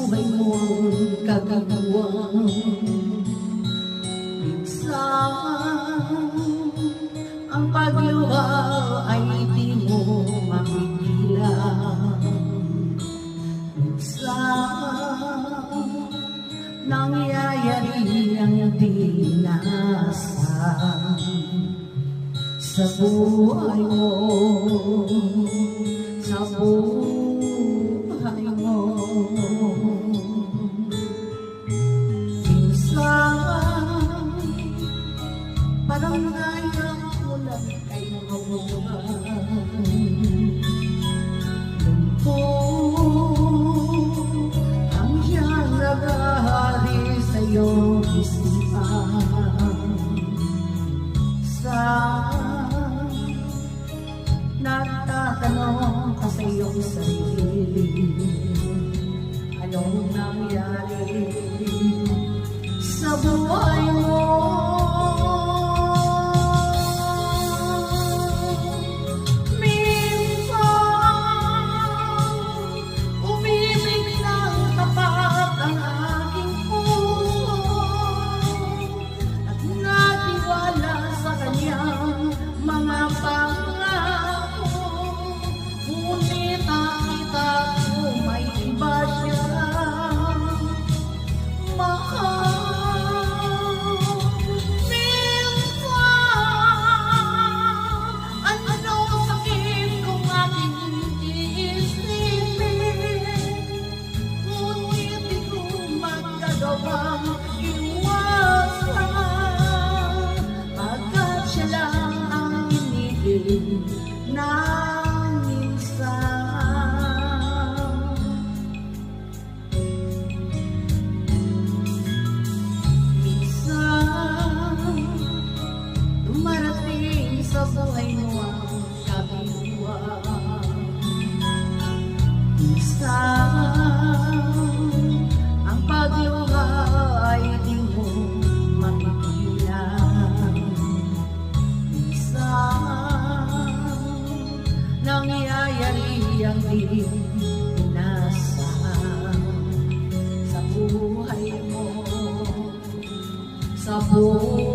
buhay mong kagagawa. Minsan ang pagluha ay di mo mapigilan. Minsan nangyayari ang di inaasahan sa buhay mo, sa buhay mo. Minsan parang ngayon mo lang kayo lungkot ang siyang nagahari sa iyong isipan. Nagtatanong ka sa iyong sarili, anong nangyari sa buhay mo? Minsan umibig ng tapat ang aking puso at natiwala sa kanyang mga pangako. Ngunit nakita ko may iba siya mahal. Minsan anong sakit kung aking iisipin, ngunit di ko magagawang iwasan, pagkat siya lang ang inibig na sa buhay mo ang kabiwa. Minsan ang pagluha ay di mo mapigilan. Minsan nangyayari ang di inasahan sa buhay mo, sa buhay